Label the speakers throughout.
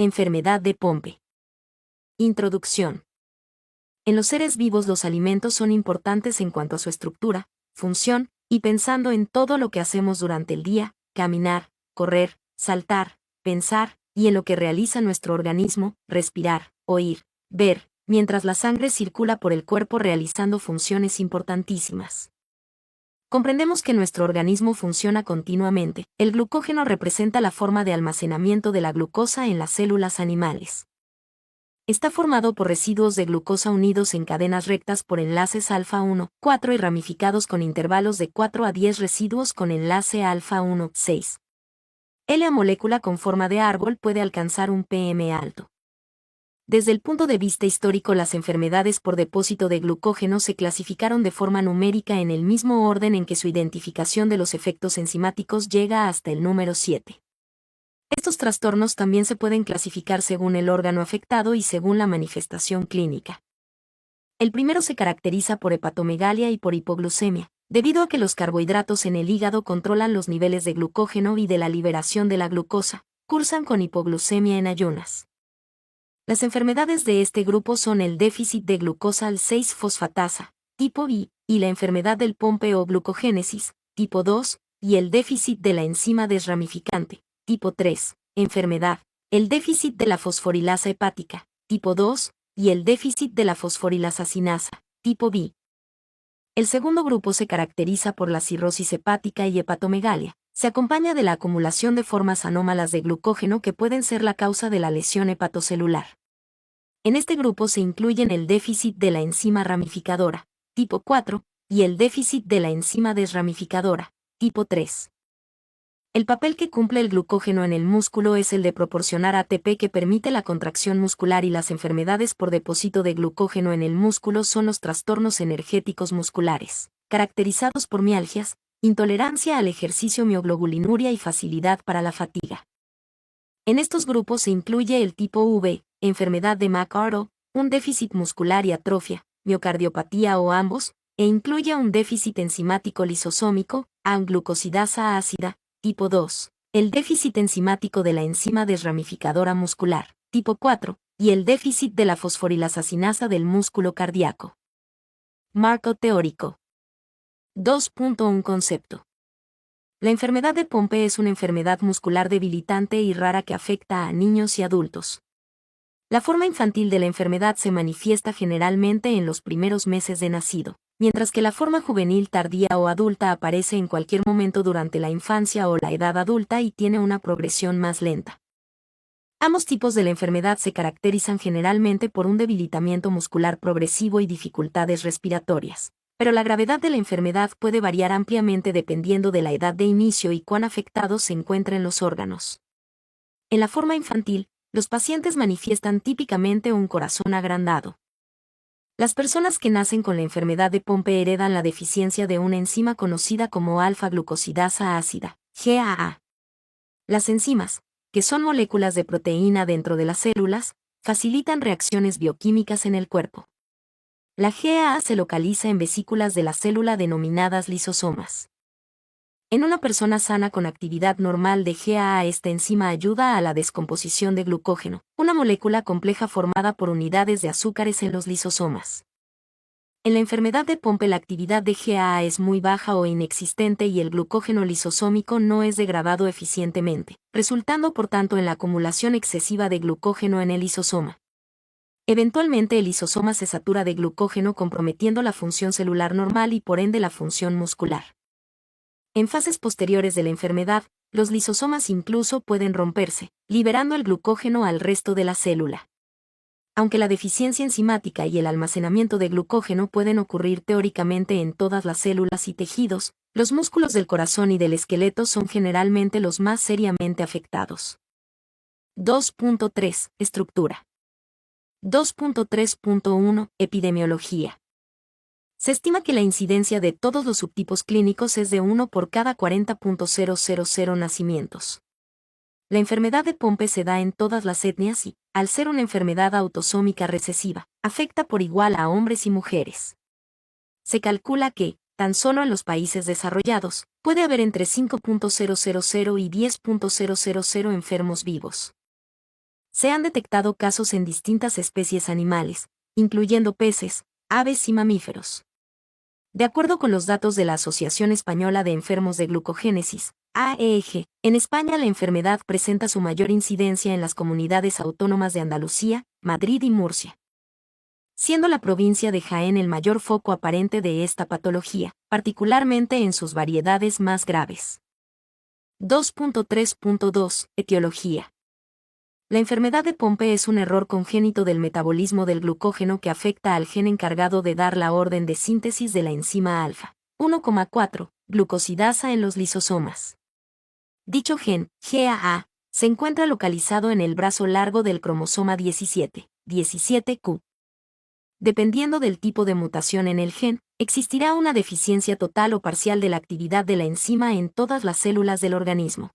Speaker 1: Enfermedad de Pompe. Introducción. En los seres vivos los alimentos son importantes en cuanto a su estructura, función, y pensando en todo lo que hacemos durante el día, caminar, correr, saltar, pensar, y en lo que realiza nuestro organismo, respirar, oír, ver, mientras la sangre circula por el cuerpo realizando funciones importantísimas. Comprendemos que nuestro organismo funciona continuamente. El glucógeno representa la forma de almacenamiento de la glucosa en las células animales. Está formado por residuos de glucosa unidos en cadenas rectas por enlaces alfa 1, 4 y ramificados con intervalos de 4 a 10 residuos con enlace alfa 1, 6. La molécula con forma de árbol puede alcanzar un pm alto. Desde el punto de vista histórico, las enfermedades por depósito de glucógeno se clasificaron de forma numérica en el mismo orden en que su identificación de los efectos enzimáticos llega hasta el número 7. Estos trastornos también se pueden clasificar según el órgano afectado y según la manifestación clínica. El primero se caracteriza por hepatomegalia y por hipoglucemia, debido a que los carbohidratos en el hígado controlan los niveles de glucógeno y de la liberación de la glucosa, cursan con hipoglucemia en ayunas. Las enfermedades de este grupo son el déficit de glucosa al 6-fosfatasa, tipo I, y la enfermedad del Pompe o glucogénesis, tipo 2, y el déficit de la enzima desramificante, tipo 3, enfermedad, el déficit de la fosforilasa hepática, tipo 2, y el déficit de la fosforilasa sinasa, tipo B. El segundo grupo se caracteriza por la cirrosis hepática y hepatomegalia. Se acompaña de la acumulación de formas anómalas de glucógeno que pueden ser la causa de la lesión hepatocelular. En este grupo se incluyen el déficit de la enzima ramificadora, tipo 4, y el déficit de la enzima desramificadora, tipo 3. El papel que cumple el glucógeno en el músculo es el de proporcionar ATP que permite la contracción muscular, y las enfermedades por depósito de glucógeno en el músculo son los trastornos energéticos musculares, caracterizados por mialgias, intolerancia al ejercicio, mioglobulinuria y facilidad para la fatiga. En estos grupos se incluye el tipo V, enfermedad de McArdle, un déficit muscular y atrofia, miocardiopatía o ambos, e incluye un déficit enzimático lisosómico, glucosidasa ácida, tipo 2, el déficit enzimático de la enzima desramificadora muscular, tipo 4, y el déficit de la fosforilasa sinasa del músculo cardíaco. Marco teórico. 2.1 Concepto. La enfermedad de Pompe es una enfermedad muscular debilitante y rara que afecta a niños y adultos. La forma infantil de la enfermedad se manifiesta generalmente en los primeros meses de nacido, mientras que la forma juvenil tardía o adulta aparece en cualquier momento durante la infancia o la edad adulta y tiene una progresión más lenta. Ambos tipos de la enfermedad se caracterizan generalmente por un debilitamiento muscular progresivo y dificultades respiratorias, pero la gravedad de la enfermedad puede variar ampliamente dependiendo de la edad de inicio y cuán afectados se encuentren los órganos. En la forma infantil, los pacientes manifiestan típicamente un corazón agrandado. Las personas que nacen con la enfermedad de Pompe heredan la deficiencia de una enzima conocida como alfa-glucosidasa ácida, GAA. Las enzimas, que son moléculas de proteína dentro de las células, facilitan reacciones bioquímicas en el cuerpo. La GAA se localiza en vesículas de la célula denominadas lisosomas. En una persona sana con actividad normal de GAA, esta enzima ayuda a la descomposición de glucógeno, una molécula compleja formada por unidades de azúcares en los lisosomas. En la enfermedad de Pompe la actividad de GAA es muy baja o inexistente y el glucógeno lisosómico no es degradado eficientemente, resultando por tanto en la acumulación excesiva de glucógeno en el lisosoma. Eventualmente el lisosoma se satura de glucógeno, comprometiendo la función celular normal y por ende la función muscular. En fases posteriores de la enfermedad, los lisosomas incluso pueden romperse, liberando el glucógeno al resto de la célula. Aunque la deficiencia enzimática y el almacenamiento de glucógeno pueden ocurrir teóricamente en todas las células y tejidos, los músculos del corazón y del esqueleto son generalmente los más seriamente afectados. 2.3 Estructura. 2.3.1 Epidemiología. Se estima que la incidencia de todos los subtipos clínicos es de 1 por cada 40.000 nacimientos. La enfermedad de Pompe se da en todas las etnias y, al ser una enfermedad autosómica recesiva, afecta por igual a hombres y mujeres. Se calcula que, tan solo en los países desarrollados, puede haber entre 5.000 y 10.000 enfermos vivos. Se han detectado casos en distintas especies animales, incluyendo peces, aves y mamíferos. De acuerdo con los datos de la Asociación Española de Enfermos de Glucogénesis, AEG, en España la enfermedad presenta su mayor incidencia en las comunidades autónomas de Andalucía, Madrid y Murcia, siendo la provincia de Jaén el mayor foco aparente de esta patología, particularmente en sus variedades más graves. 2.3.2 Etiología. La enfermedad de Pompe es un error congénito del metabolismo del glucógeno que afecta al gen encargado de dar la orden de síntesis de la enzima alfa 1,4 glucosidasa en los lisosomas. Dicho gen, GAA, se encuentra localizado en el brazo largo del cromosoma 17, 17q. Dependiendo del tipo de mutación en el gen, existirá una deficiencia total o parcial de la actividad de la enzima en todas las células del organismo.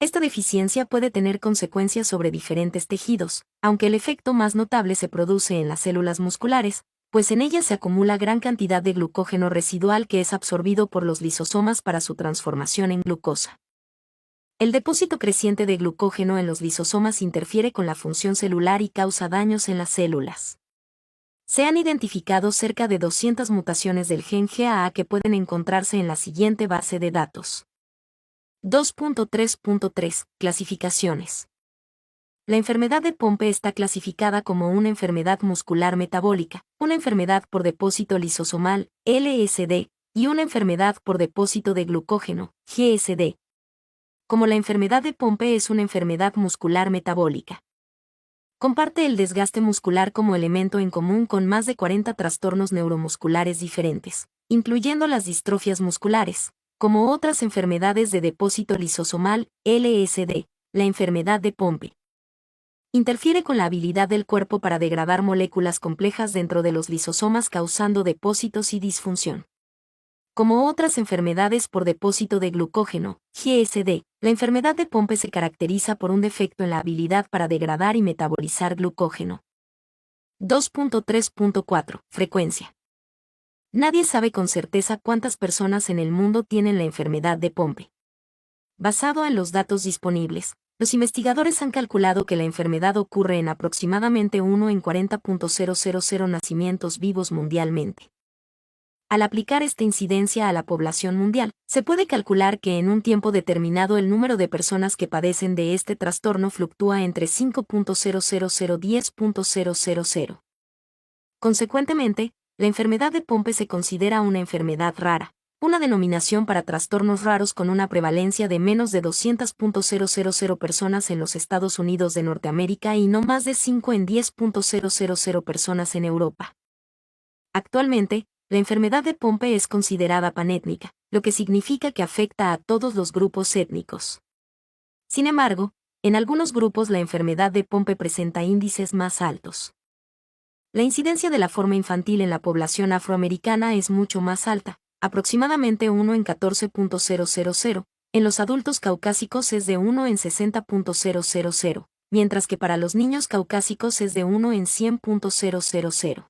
Speaker 1: Esta deficiencia puede tener consecuencias sobre diferentes tejidos, aunque el efecto más notable se produce en las células musculares, pues en ellas se acumula gran cantidad de glucógeno residual que es absorbido por los lisosomas para su transformación en glucosa. El depósito creciente de glucógeno en los lisosomas interfiere con la función celular y causa daños en las células. Se han identificado cerca de 200 mutaciones del gen GAA que pueden encontrarse en la siguiente base de datos. 2.3.3 Clasificaciones. La enfermedad de Pompe está clasificada como una enfermedad muscular metabólica, una enfermedad por depósito lisosomal, LSD, y una enfermedad por depósito de glucógeno, GSD. Como la enfermedad de Pompe es una enfermedad muscular metabólica, comparte el desgaste muscular como elemento en común con más de 40 trastornos neuromusculares diferentes, incluyendo las distrofias musculares, como otras enfermedades de depósito lisosomal, LSD, la enfermedad de Pompe. Interfiere con la habilidad del cuerpo para degradar moléculas complejas dentro de los lisosomas causando depósitos y disfunción. Como otras enfermedades por depósito de glucógeno, GSD, la enfermedad de Pompe se caracteriza por un defecto en la habilidad para degradar y metabolizar glucógeno. 2.3.4 Frecuencia. Nadie sabe con certeza cuántas personas en el mundo tienen la enfermedad de Pompe. Basado en los datos disponibles, los investigadores han calculado que la enfermedad ocurre en aproximadamente 1 en 40.000 nacimientos vivos mundialmente. Al aplicar esta incidencia a la población mundial, se puede calcular que en un tiempo determinado el número de personas que padecen de este trastorno fluctúa entre 5.000 y 10.000. Consecuentemente, la enfermedad de Pompe se considera una enfermedad rara, una denominación para trastornos raros con una prevalencia de menos de 200.000 personas en los Estados Unidos de Norteamérica y no más de 5 en 10.000 personas en Europa. Actualmente, la enfermedad de Pompe es considerada panétnica, lo que significa que afecta a todos los grupos étnicos. Sin embargo, en algunos grupos la enfermedad de Pompe presenta índices más altos. La incidencia de la forma infantil en la población afroamericana es mucho más alta, aproximadamente 1 en 14.000, en los adultos caucásicos es de 1 en 60.000, mientras que para los niños caucásicos es de 1 en 100.000.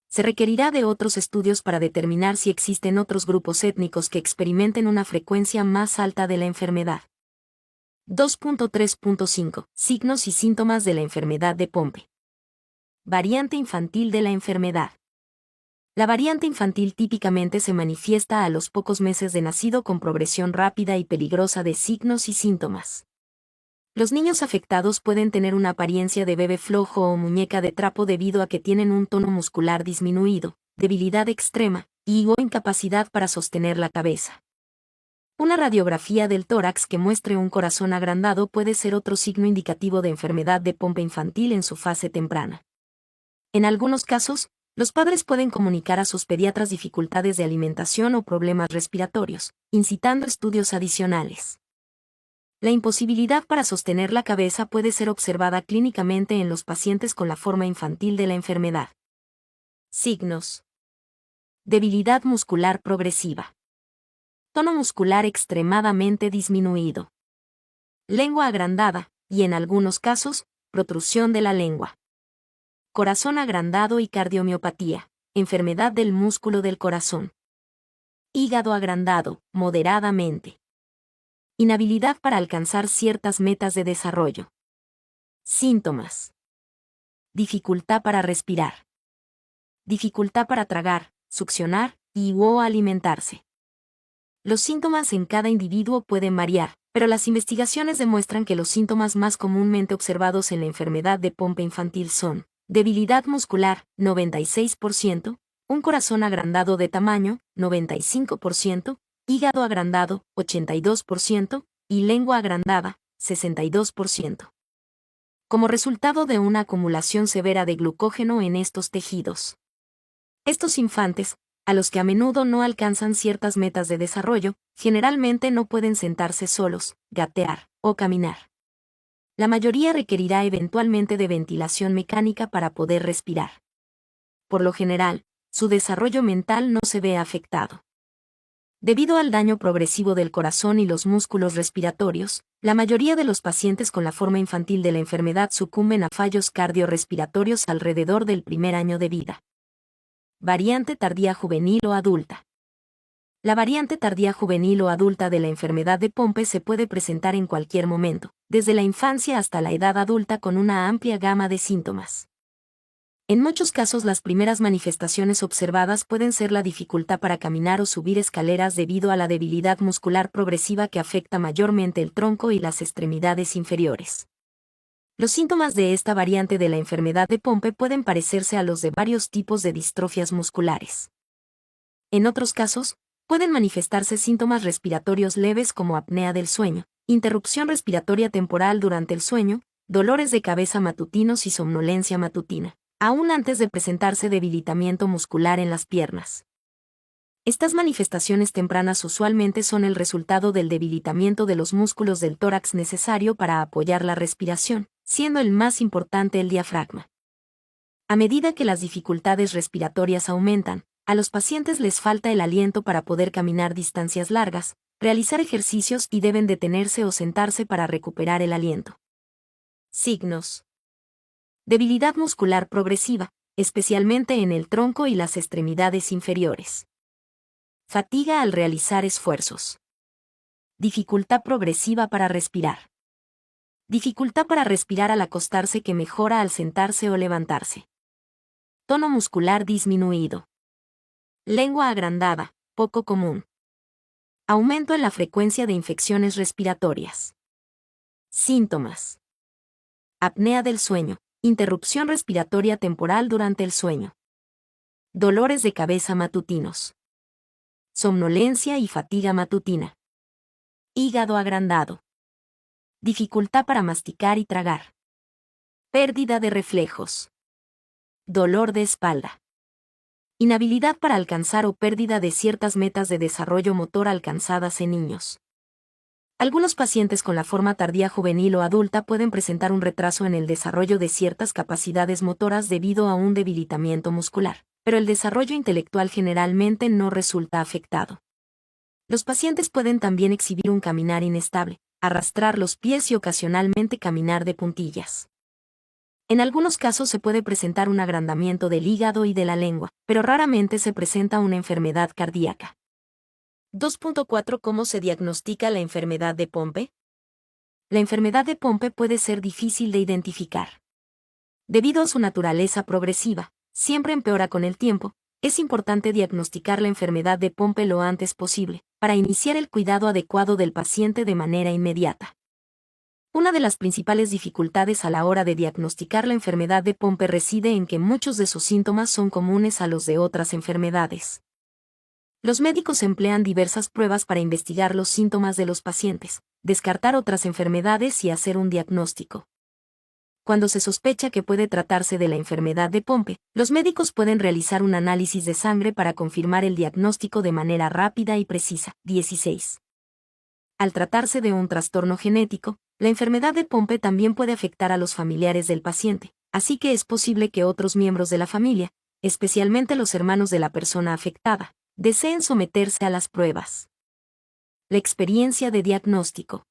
Speaker 1: Se requerirá de otros estudios para determinar si existen otros grupos étnicos que experimenten una frecuencia más alta de la enfermedad. 2.3.5 Signos y síntomas de la enfermedad de Pompe. Variante infantil de la enfermedad. La variante infantil típicamente se manifiesta a los pocos meses de nacido con progresión rápida y peligrosa de signos y síntomas. Los niños afectados pueden tener una apariencia de bebé flojo o muñeca de trapo debido a que tienen un tono muscular disminuido, debilidad extrema, o incapacidad para sostener la cabeza. Una radiografía del tórax que muestre un corazón agrandado puede ser otro signo indicativo de enfermedad de Pompe infantil en su fase temprana. En algunos casos, los padres pueden comunicar a sus pediatras dificultades de alimentación o problemas respiratorios, incitando estudios adicionales. La imposibilidad para sostener la cabeza puede ser observada clínicamente en los pacientes con la forma infantil de la enfermedad. Signos. Debilidad muscular progresiva. Tono muscular extremadamente disminuido. Lengua agrandada, y en algunos casos, protrusión de la lengua. Corazón agrandado y cardiomiopatía, enfermedad del músculo del corazón. Hígado agrandado, moderadamente. Inhabilidad para alcanzar ciertas metas de desarrollo. Síntomas. Dificultad para respirar. Dificultad para tragar, succionar o alimentarse. Los síntomas en cada individuo pueden variar, pero las investigaciones demuestran que los síntomas más comúnmente observados en la enfermedad de Pompe infantil son debilidad muscular, 96%, un corazón agrandado de tamaño, 95%, hígado agrandado, 82%, y lengua agrandada, 62%. Como resultado de una acumulación severa de glucógeno en estos tejidos. Estos infantes, a los que a menudo no alcanzan ciertas metas de desarrollo, generalmente no pueden sentarse solos, gatear o caminar. La mayoría requerirá eventualmente de ventilación mecánica para poder respirar. Por lo general, su desarrollo mental no se ve afectado. Debido al daño progresivo del corazón y los músculos respiratorios, la mayoría de los pacientes con la forma infantil de la enfermedad sucumben a fallos cardiorrespiratorios alrededor del primer año de vida. Variante tardía juvenil o adulta. La variante tardía juvenil o adulta de la enfermedad de Pompe se puede presentar en cualquier momento, desde la infancia hasta la edad adulta con una amplia gama de síntomas. En muchos casos las primeras manifestaciones observadas pueden ser la dificultad para caminar o subir escaleras debido a la debilidad muscular progresiva que afecta mayormente el tronco y las extremidades inferiores. Los síntomas de esta variante de la enfermedad de Pompe pueden parecerse a los de varios tipos de distrofias musculares. En otros casos, pueden manifestarse síntomas respiratorios leves como apnea del sueño, interrupción respiratoria temporal durante el sueño, dolores de cabeza matutinos y somnolencia matutina, aún antes de presentarse debilitamiento muscular en las piernas. Estas manifestaciones tempranas usualmente son el resultado del debilitamiento de los músculos del tórax necesario para apoyar la respiración, siendo el más importante el diafragma. A medida que las dificultades respiratorias aumentan, a los pacientes les falta el aliento para poder caminar distancias largas, realizar ejercicios y deben detenerse o sentarse para recuperar el aliento. Signos. Debilidad muscular progresiva, especialmente en el tronco y las extremidades inferiores. Fatiga al realizar esfuerzos. Dificultad progresiva para respirar. Dificultad para respirar al acostarse que mejora al sentarse o levantarse. Tono muscular disminuido. Lengua agrandada, poco común. Aumento en la frecuencia de infecciones respiratorias. Síntomas. Apnea del sueño, interrupción respiratoria temporal durante el sueño. Dolores de cabeza matutinos. Somnolencia y fatiga matutina. Hígado agrandado. Dificultad para masticar y tragar. Pérdida de reflejos. Dolor de espalda. Inhabilidad para alcanzar o pérdida de ciertas metas de desarrollo motor alcanzadas en niños. Algunos pacientes con la forma tardía juvenil o adulta pueden presentar un retraso en el desarrollo de ciertas capacidades motoras debido a un debilitamiento muscular, pero el desarrollo intelectual generalmente no resulta afectado. Los pacientes pueden también exhibir un caminar inestable, arrastrar los pies y ocasionalmente caminar de puntillas. En algunos casos se puede presentar un agrandamiento del hígado y de la lengua, pero raramente se presenta una enfermedad cardíaca. 2.4 ¿Cómo se diagnostica la enfermedad de Pompe? La enfermedad de Pompe puede ser difícil de identificar. Debido a su naturaleza progresiva, siempre empeora con el tiempo, es importante diagnosticar la enfermedad de Pompe lo antes posible, para iniciar el cuidado adecuado del paciente de manera inmediata. Una de las principales dificultades a la hora de diagnosticar la enfermedad de Pompe reside en que muchos de sus síntomas son comunes a los de otras enfermedades. Los médicos emplean diversas pruebas para investigar los síntomas de los pacientes, descartar otras enfermedades y hacer un diagnóstico. Cuando se sospecha que puede tratarse de la enfermedad de Pompe, los médicos pueden realizar un análisis de sangre para confirmar el diagnóstico de manera rápida y precisa. 16. Al tratarse de un trastorno genético, la enfermedad de Pompe también puede afectar a los familiares del paciente, así que es posible que otros miembros de la familia, especialmente los hermanos de la persona afectada, deseen someterse a las pruebas. La experiencia de diagnóstico.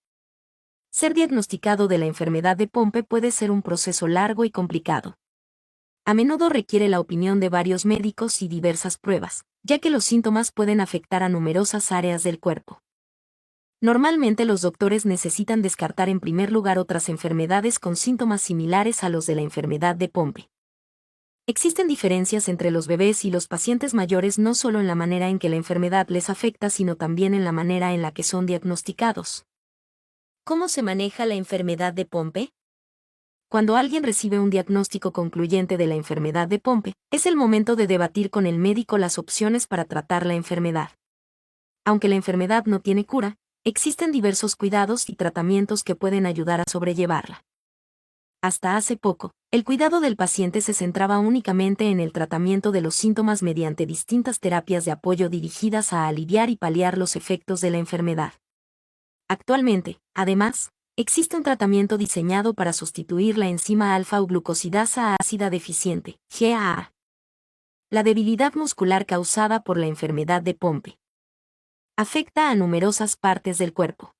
Speaker 1: Ser diagnosticado de la enfermedad de Pompe puede ser un proceso largo y complicado. A menudo requiere la opinión de varios médicos y diversas pruebas, ya que los síntomas pueden afectar a numerosas áreas del cuerpo. Normalmente los doctores necesitan descartar en primer lugar otras enfermedades con síntomas similares a los de la enfermedad de Pompe. Existen diferencias entre los bebés y los pacientes mayores no solo en la manera en que la enfermedad les afecta, sino también en la manera en la que son diagnosticados. ¿Cómo se maneja la enfermedad de Pompe? Cuando alguien recibe un diagnóstico concluyente de la enfermedad de Pompe, es el momento de debatir con el médico las opciones para tratar la enfermedad. Aunque la enfermedad no tiene cura, existen diversos cuidados y tratamientos que pueden ayudar a sobrellevarla. Hasta hace poco, el cuidado del paciente se centraba únicamente en el tratamiento de los síntomas mediante distintas terapias de apoyo dirigidas a aliviar y paliar los efectos de la enfermedad. Actualmente, además, existe un tratamiento diseñado para sustituir la enzima alfa-glucosidasa ácida deficiente, GAA. La debilidad muscular causada por la enfermedad de Pompe afecta a numerosas partes del cuerpo.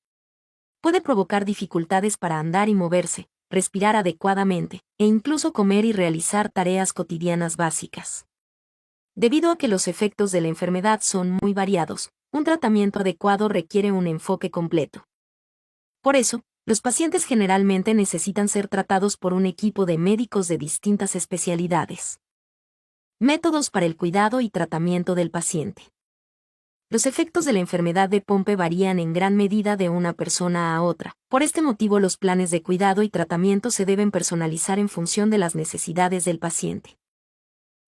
Speaker 1: Puede provocar dificultades para andar y moverse, respirar adecuadamente, e incluso comer y realizar tareas cotidianas básicas. Debido a que los efectos de la enfermedad son muy variados, un tratamiento adecuado requiere un enfoque completo. Por eso, los pacientes generalmente necesitan ser tratados por un equipo de médicos de distintas especialidades. Métodos para el cuidado y tratamiento del paciente. Los efectos de la enfermedad de Pompe varían en gran medida de una persona a otra. Por este motivo, los planes de cuidado y tratamiento se deben personalizar en función de las necesidades del paciente.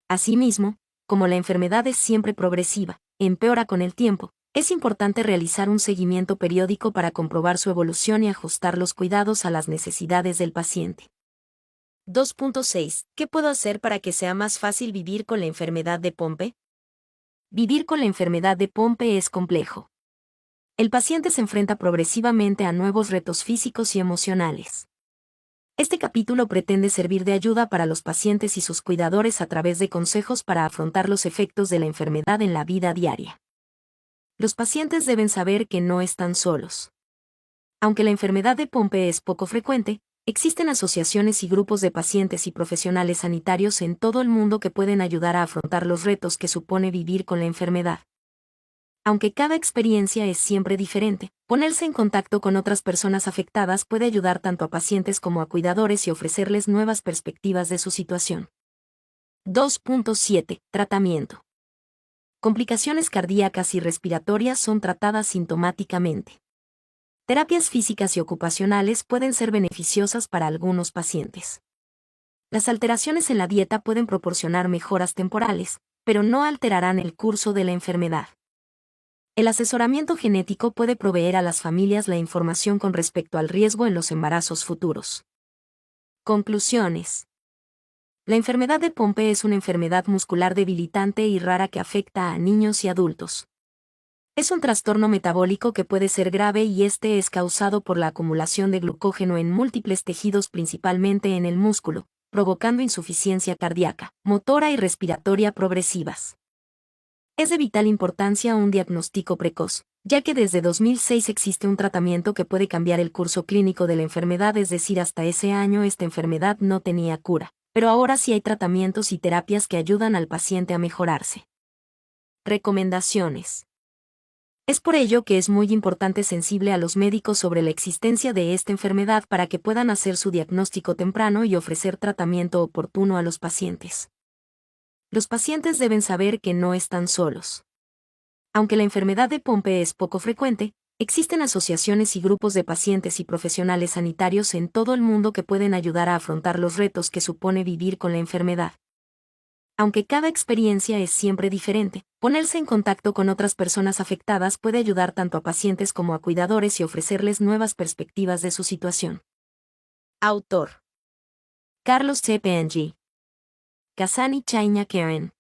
Speaker 1: Asimismo, como la enfermedad es siempre progresiva, empeora con el tiempo, es importante realizar un seguimiento periódico para comprobar su evolución y ajustar los cuidados a las necesidades del paciente. 2.6. ¿Qué puedo hacer para que sea más fácil vivir con la enfermedad de Pompe? Vivir con la enfermedad de Pompe es complejo. El paciente se enfrenta progresivamente a nuevos retos físicos y emocionales. Este capítulo pretende servir de ayuda para los pacientes y sus cuidadores a través de consejos para afrontar los efectos de la enfermedad en la vida diaria. Los pacientes deben saber que no están solos. Aunque la enfermedad de Pompe es poco frecuente, existen asociaciones y grupos de pacientes y profesionales sanitarios en todo el mundo que pueden ayudar a afrontar los retos que supone vivir con la enfermedad. Aunque cada experiencia es siempre diferente, ponerse en contacto con otras personas afectadas puede ayudar tanto a pacientes como a cuidadores y ofrecerles nuevas perspectivas de su situación. 2.7. Tratamiento. Complicaciones cardíacas y respiratorias son tratadas sintomáticamente. Terapias físicas y ocupacionales pueden ser beneficiosas para algunos pacientes. Las alteraciones en la dieta pueden proporcionar mejoras temporales, pero no alterarán el curso de la enfermedad. El asesoramiento genético puede proveer a las familias la información con respecto al riesgo en los embarazos futuros. Conclusiones. La enfermedad de Pompe es una enfermedad muscular debilitante y rara que afecta a niños y adultos. Es un trastorno metabólico que puede ser grave y este es causado por la acumulación de glucógeno en múltiples tejidos, principalmente en el músculo, provocando insuficiencia cardíaca, motora y respiratoria progresivas. Es de vital importancia un diagnóstico precoz, ya que desde 2006 existe un tratamiento que puede cambiar el curso clínico de la enfermedad, es decir, hasta ese año esta enfermedad no tenía cura, pero ahora sí hay tratamientos y terapias que ayudan al paciente a mejorarse. Recomendaciones. Es por ello que es muy importante sensible a los médicos sobre la existencia de esta enfermedad para que puedan hacer su diagnóstico temprano y ofrecer tratamiento oportuno a los pacientes. Los pacientes deben saber que no están solos. Aunque la enfermedad de Pompe es poco frecuente, existen asociaciones y grupos de pacientes y profesionales sanitarios en todo el mundo que pueden ayudar a afrontar los retos que supone vivir con la enfermedad. Aunque cada experiencia es siempre diferente, ponerse en contacto con otras personas afectadas puede ayudar tanto a pacientes como a cuidadores y ofrecerles nuevas perspectivas de su situación. Autor: Carlos T. Pangi, Kasani Chaiña Karen,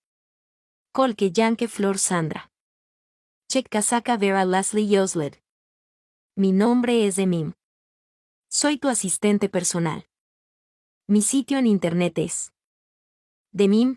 Speaker 1: Kolke Yanke Flor Sandra, Chekasaka Vera Leslie Yosled. Mi nombre es Demim. Soy tu asistente personal. Mi sitio en internet es demim.es.tl